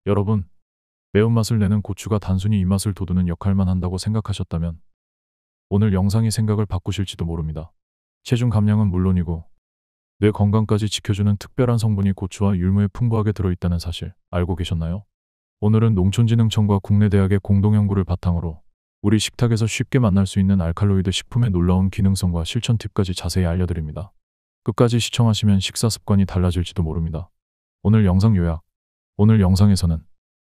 여러분, 매운맛을 내는 고추가 단순히 입맛을 돋우는 역할만 한다고 생각하셨다면 오늘 영상이 생각을 바꾸실지도 모릅니다. 체중 감량은 물론이고 뇌 건강까지 지켜주는 특별한 성분이 고추와 율무에 풍부하게 들어있다는 사실 알고 계셨나요? 오늘은 농촌진흥청과 국내 대학의 공동 연구를 바탕으로 우리 식탁에서 쉽게 만날 수 있는 알칼로이드 식품의 놀라운 기능성과 실천 팁까지 자세히 알려드립니다. 끝까지 시청하시면 식사 습관이 달라질지도 모릅니다. 오늘 영상 요약. 오늘 영상에서는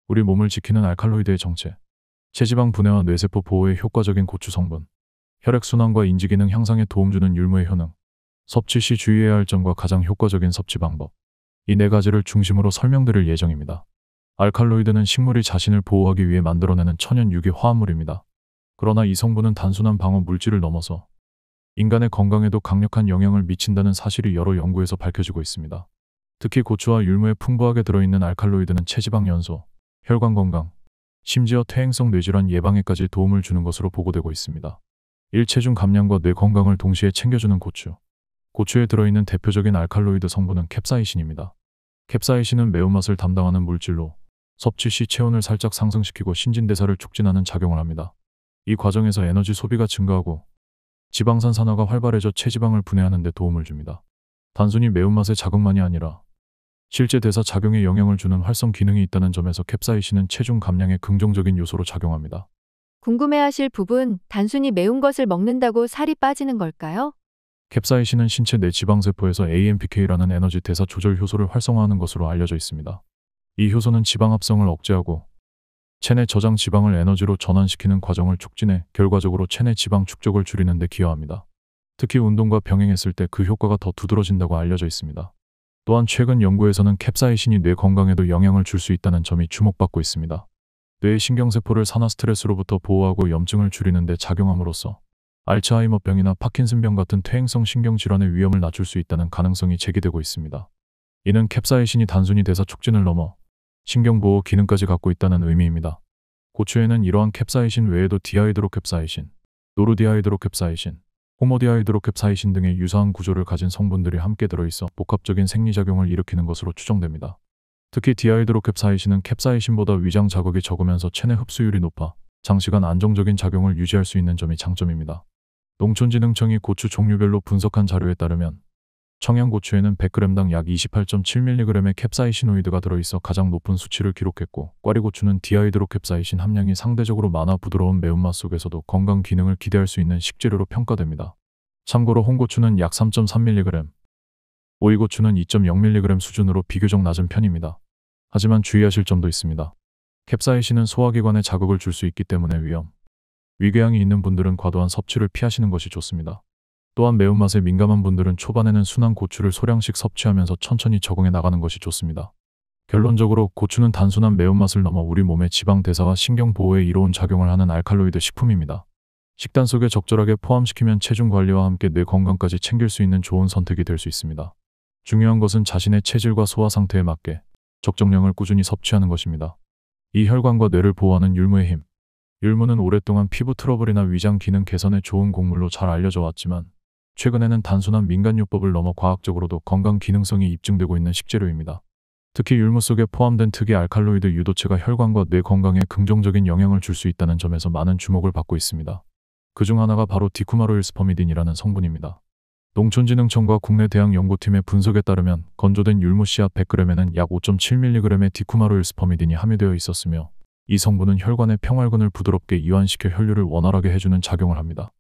우리 몸을 지키는 알칼로이드의 정체, 체지방 분해와 뇌세포 보호에 효과적인 고추 성분, 혈액순환과 인지기능 향상에 도움 주는 율무의 효능, 섭취 시 주의해야 할 점과 가장 효과적인 섭취 방법, 이 네 가지를 중심으로 설명드릴 예정입니다. 알칼로이드는 식물이 자신을 보호하기 위해 만들어내는 천연 유기 화합물입니다. 그러나 이 성분은 단순한 방어 물질을 넘어서 인간의 건강에도 강력한 영향을 미친다는 사실이 여러 연구에서 밝혀지고 있습니다. 특히 고추와 율무에 풍부하게 들어있는 알칼로이드는 체지방 연소, 혈관 건강, 심지어 퇴행성 뇌질환 예방에까지 도움을 주는 것으로 보고되고 있습니다. 체중 감량과 뇌 건강을 동시에 챙겨주는 고추. 고추에 들어있는 대표적인 알칼로이드 성분은 캡사이신입니다. 캡사이신은 매운맛을 담당하는 물질로 섭취 시 체온을 살짝 상승시키고 신진대사를 촉진하는 작용을 합니다. 이 과정에서 에너지 소비가 증가하고 지방산 산화가 활발해져 체지방을 분해하는 데 도움을 줍니다. 단순히 매운맛의 자극만이 아니라 실제 대사 작용에 영향을 주는 활성 기능이 있다는 점에서 캡사이신은 체중 감량에 긍정적인 요소로 작용합니다. 궁금해하실 부분, 단순히 매운 것을 먹는다고 살이 빠지는 걸까요? 캡사이신은 신체 내 지방세포에서 AMPK라는 에너지 대사 조절 효소를 활성화하는 것으로 알려져 있습니다. 이 효소는 지방 합성을 억제하고 체내 저장 지방을 에너지로 전환시키는 과정을 촉진해 결과적으로 체내 지방 축적을 줄이는 데 기여합니다. 특히 운동과 병행했을 때 그 효과가 더 두드러진다고 알려져 있습니다. 또한 최근 연구에서는 캡사이신이 뇌 건강에도 영향을 줄 수 있다는 점이 주목받고 있습니다. 뇌의 신경세포를 산화 스트레스로부터 보호하고 염증을 줄이는 데 작용함으로써 알츠하이머병이나 파킨슨병 같은 퇴행성 신경질환의 위험을 낮출 수 있다는 가능성이 제기되고 있습니다. 이는 캡사이신이 단순히 대사 촉진을 넘어 신경보호 기능까지 갖고 있다는 의미입니다. 고추에는 이러한 캡사이신 외에도 디하이드로캡사이신, 노르디하이드로캡사이신, 호모디하이드로캡사이신 등의 유사한 구조를 가진 성분들이 함께 들어있어 복합적인 생리작용을 일으키는 것으로 추정됩니다. 특히 디하이드로캡사이신은 캡사이신보다 위장 자극이 적으면서 체내 흡수율이 높아 장시간 안정적인 작용을 유지할 수 있는 점이 장점입니다. 농촌진흥청이 고추 종류별로 분석한 자료에 따르면 청양고추에는 100g당 약 28.7mg의 캡사이시노이드가 들어있어 가장 높은 수치를 기록했고, 꽈리고추는 디하이드로캡사이신 함량이 상대적으로 많아 부드러운 매운맛 속에서도 건강 기능을 기대할 수 있는 식재료로 평가됩니다. 참고로 홍고추는 약 3.3mg, 오이고추는 2.0mg 수준으로 비교적 낮은 편입니다. 하지만 주의하실 점도 있습니다. 캡사이신은 소화기관에 자극을 줄 수 있기 때문에 위궤양이 있는 분들은 과도한 섭취를 피하시는 것이 좋습니다. 또한 매운맛에 민감한 분들은 초반에는 순한 고추를 소량씩 섭취하면서 천천히 적응해 나가는 것이 좋습니다. 결론적으로 고추는 단순한 매운맛을 넘어 우리 몸의 지방 대사와 신경 보호에 이로운 작용을 하는 알칼로이드 식품입니다. 식단 속에 적절하게 포함시키면 체중 관리와 함께 뇌 건강까지 챙길 수 있는 좋은 선택이 될 수 있습니다. 중요한 것은 자신의 체질과 소화 상태에 맞게 적정량을 꾸준히 섭취하는 것입니다. 이 혈관과 뇌를 보호하는 율무의 힘. 율무는 오랫동안 피부 트러블이나 위장 기능 개선에 좋은 곡물로 잘 알려져 왔지만 최근에는 단순한 민간요법을 넘어 과학적으로도 건강 기능성이 입증되고 있는 식재료입니다. 특히 율무 속에 포함된 특이 알칼로이드 유도체가 혈관과 뇌 건강에 긍정적인 영향을 줄 수 있다는 점에서 많은 주목을 받고 있습니다. 그중 하나가 바로 디쿠마로일스퍼미딘이라는 성분입니다. 농촌진흥청과 국내 대학 연구팀의 분석에 따르면 건조된 율무 씨앗 100g에는 약 5.7mg의 디쿠마로일스퍼미딘이 함유되어 있었으며, 이 성분은 혈관의 평활근을 부드럽게 이완시켜 혈류를 원활하게 해주는 작용을 합니다.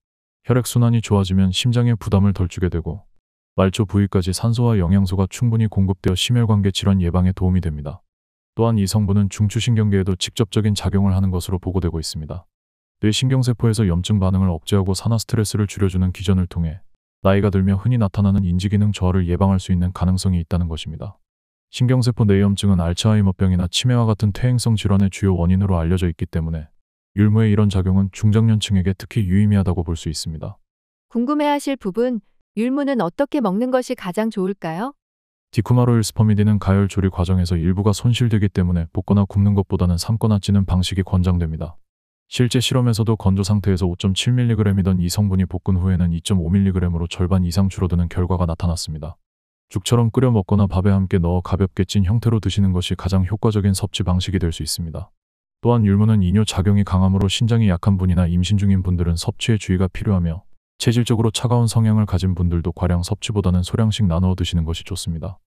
혈액순환이 좋아지면 심장에 부담을 덜 주게 되고 말초 부위까지 산소와 영양소가 충분히 공급되어 심혈관계 질환 예방에 도움이 됩니다. 또한 이 성분은 중추신경계에도 직접적인 작용을 하는 것으로 보고되고 있습니다. 뇌 신경세포에서 염증 반응을 억제하고 산화 스트레스를 줄여주는 기전을 통해 나이가 들며 흔히 나타나는 인지기능 저하를 예방할 수 있는 가능성이 있다는 것입니다. 신경세포 뇌염증은 알츠하이머병이나 치매와 같은 퇴행성 질환의 주요 원인으로 알려져 있기 때문에 율무의 이런 작용은 중장년층에게 특히 유의미하다고 볼 수 있습니다. 궁금해하실 부분, 율무는 어떻게 먹는 것이 가장 좋을까요? 디쿠마로일스퍼미딘은 가열 조리 과정에서 일부가 손실되기 때문에 볶거나 굽는 것보다는 삶거나 찌는 방식이 권장됩니다. 실제 실험에서도 건조 상태에서 5.7mg이던 이 성분이 볶은 후에는 2.5mg으로 절반 이상 줄어드는 결과가 나타났습니다. 죽처럼 끓여 먹거나 밥에 함께 넣어 가볍게 찐 형태로 드시는 것이 가장 효과적인 섭취 방식이 될 수 있습니다. 또한 율무는 이뇨 작용이 강하므로 신장이 약한 분이나 임신 중인 분들은 섭취에 주의가 필요하며 체질적으로 차가운 성향을 가진 분들도 과량 섭취보다는 소량씩 나누어 드시는 것이 좋습니다.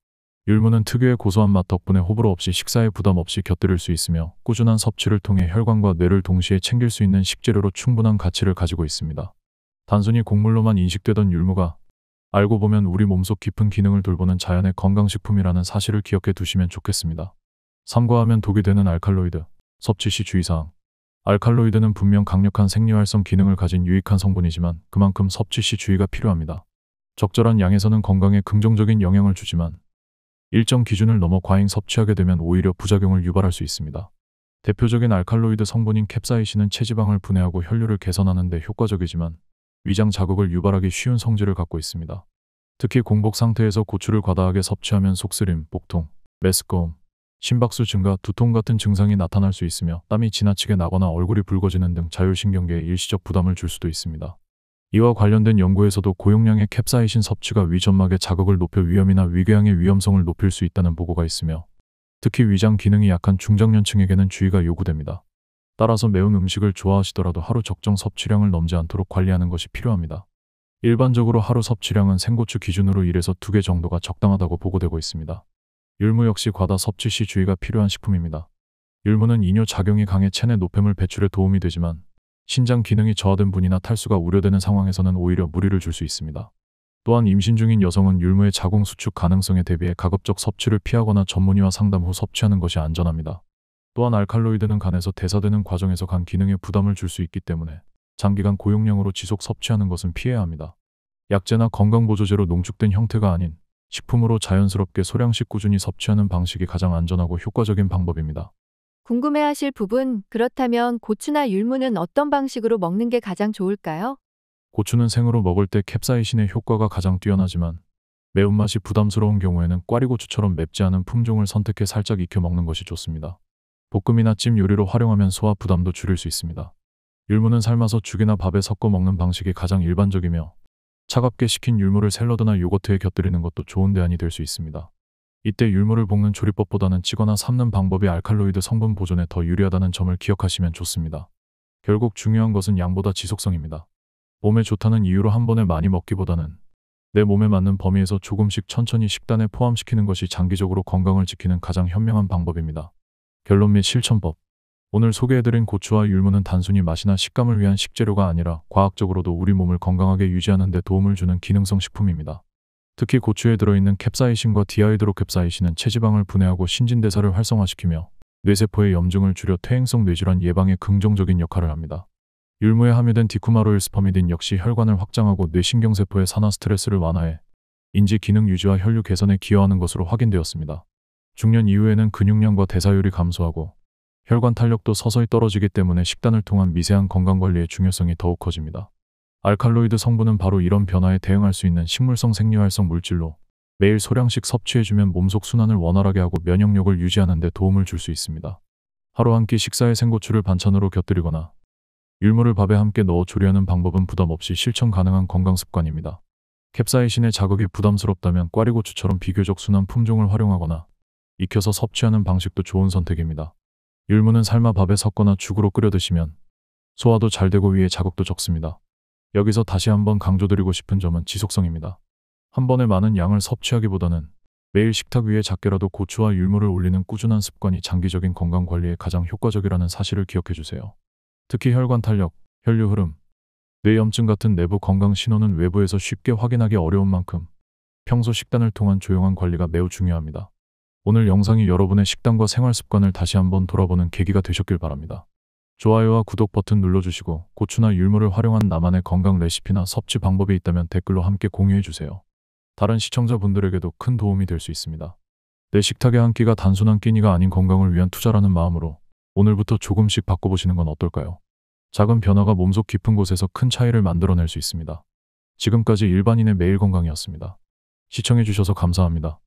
율무는 특유의 고소한 맛 덕분에 호불호 없이 식사에 부담 없이 곁들일 수 있으며 꾸준한 섭취를 통해 혈관과 뇌를 동시에 챙길 수 있는 식재료로 충분한 가치를 가지고 있습니다. 단순히 곡물로만 인식되던 율무가 알고 보면 우리 몸속 깊은 기능을 돌보는 자연의 건강식품이라는 사실을 기억해 두시면 좋겠습니다. 삼가하면 독이 되는 알칼로이드, 섭취 시 주의사항. 알칼로이드는 분명 강력한 생리활성 기능을 가진 유익한 성분이지만 그만큼 섭취 시 주의가 필요합니다. 적절한 양에서는 건강에 긍정적인 영향을 주지만 일정 기준을 넘어 과잉 섭취하게 되면 오히려 부작용을 유발할 수 있습니다. 대표적인 알칼로이드 성분인 캡사이신은 체지방을 분해하고 혈류를 개선하는 데 효과적이지만 위장 자극을 유발하기 쉬운 성질을 갖고 있습니다. 특히 공복 상태에서 고추를 과다하게 섭취하면 속쓰림, 복통, 메스꺼움, 심박수 증가, 두통 같은 증상이 나타날 수 있으며 땀이 지나치게 나거나 얼굴이 붉어지는 등 자율신경계에 일시적 부담을 줄 수도 있습니다. 이와 관련된 연구에서도 고용량의 캡사이신 섭취가 위점막의 자극을 높여 위염이나 위궤양의 위험성을 높일 수 있다는 보고가 있으며 특히 위장 기능이 약한 중장년층에게는 주의가 요구됩니다. 따라서 매운 음식을 좋아하시더라도 하루 적정 섭취량을 넘지 않도록 관리하는 것이 필요합니다. 일반적으로 하루 섭취량은 생고추 기준으로 1에서 2개 정도가 적당하다고 보고되고 있습니다. 율무 역시 과다 섭취 시 주의가 필요한 식품입니다. 율무는 이뇨 작용이 강해 체내 노폐물 배출에 도움이 되지만 신장 기능이 저하된 분이나 탈수가 우려되는 상황에서는 오히려 무리를 줄 수 있습니다. 또한 임신 중인 여성은 율무의 자궁 수축 가능성에 대비해 가급적 섭취를 피하거나 전문의와 상담 후 섭취하는 것이 안전합니다. 또한 알칼로이드는 간에서 대사되는 과정에서 간 기능에 부담을 줄 수 있기 때문에 장기간 고용량으로 지속 섭취하는 것은 피해야 합니다. 약재나 건강보조제로 농축된 형태가 아닌 식품으로 자연스럽게 소량씩 꾸준히 섭취하는 방식이 가장 안전하고 효과적인 방법입니다. 궁금해하실 부분, 그렇다면 고추나 율무는 어떤 방식으로 먹는 게 가장 좋을까요? 고추는 생으로 먹을 때 캡사이신의 효과가 가장 뛰어나지만 매운맛이 부담스러운 경우에는 꽈리고추처럼 맵지 않은 품종을 선택해 살짝 익혀 먹는 것이 좋습니다. 볶음이나 찜 요리로 활용하면 소화 부담도 줄일 수 있습니다. 율무는 삶아서 죽이나 밥에 섞어 먹는 방식이 가장 일반적이며 차갑게 식힌 율무를 샐러드나 요거트에 곁들이는 것도 좋은 대안이 될 수 있습니다. 이때 율무를 볶는 조리법보다는 찌거나 삶는 방법이 알칼로이드 성분 보존에 더 유리하다는 점을 기억하시면 좋습니다. 결국 중요한 것은 양보다 지속성입니다. 몸에 좋다는 이유로 한 번에 많이 먹기보다는 내 몸에 맞는 범위에서 조금씩 천천히 식단에 포함시키는 것이 장기적으로 건강을 지키는 가장 현명한 방법입니다. 결론 및 실천법. 오늘 소개해드린 고추와 율무는 단순히 맛이나 식감을 위한 식재료가 아니라 과학적으로도 우리 몸을 건강하게 유지하는 데 도움을 주는 기능성 식품입니다. 특히 고추에 들어있는 캡사이신과 디하이드로캡사이신은 체지방을 분해하고 신진대사를 활성화시키며 뇌세포의 염증을 줄여 퇴행성 뇌질환 예방에 긍정적인 역할을 합니다. 율무에 함유된 디쿠마로일 스파미딘 역시 혈관을 확장하고 뇌신경세포의 산화 스트레스를 완화해 인지 기능 유지와 혈류 개선에 기여하는 것으로 확인되었습니다. 중년 이후에는 근육량과 대사율이 감소하고 혈관 탄력도 서서히 떨어지기 때문에 식단을 통한 미세한 건강관리의 중요성이 더욱 커집니다. 알칼로이드 성분은 바로 이런 변화에 대응할 수 있는 식물성 생리활성 물질로 매일 소량씩 섭취해주면 몸속 순환을 원활하게 하고 면역력을 유지하는 데 도움을 줄 수 있습니다. 하루 한 끼 식사에 생고추를 반찬으로 곁들이거나 율무를 밥에 함께 넣어 조리하는 방법은 부담 없이 실천 가능한 건강습관입니다. 캡사이신의 자극이 부담스럽다면 꽈리고추처럼 비교적 순한 품종을 활용하거나 익혀서 섭취하는 방식도 좋은 선택입니다. 율무는 삶아 밥에 섞거나 죽으로 끓여 드시면 소화도 잘 되고 위에 자극도 적습니다. 여기서 다시 한번 강조드리고 싶은 점은 지속성입니다. 한 번에 많은 양을 섭취하기보다는 매일 식탁 위에 작게라도 고추와 율무를 올리는 꾸준한 습관이 장기적인 건강 관리에 가장 효과적이라는 사실을 기억해 주세요. 특히 혈관 탄력, 혈류 흐름, 뇌염증 같은 내부 건강 신호는 외부에서 쉽게 확인하기 어려운 만큼 평소 식단을 통한 조용한 관리가 매우 중요합니다. 오늘 영상이 여러분의 식단과 생활 습관을 다시 한번 돌아보는 계기가 되셨길 바랍니다. 좋아요와 구독 버튼 눌러주시고 고추나 율무를 활용한 나만의 건강 레시피나 섭취 방법이 있다면 댓글로 함께 공유해주세요. 다른 시청자분들에게도 큰 도움이 될 수 있습니다. 내 식탁의 한 끼가 단순한 끼니가 아닌 건강을 위한 투자라는 마음으로 오늘부터 조금씩 바꿔보시는 건 어떨까요? 작은 변화가 몸속 깊은 곳에서 큰 차이를 만들어낼 수 있습니다. 지금까지 일반인의 매일 건강이었습니다. 시청해주셔서 감사합니다.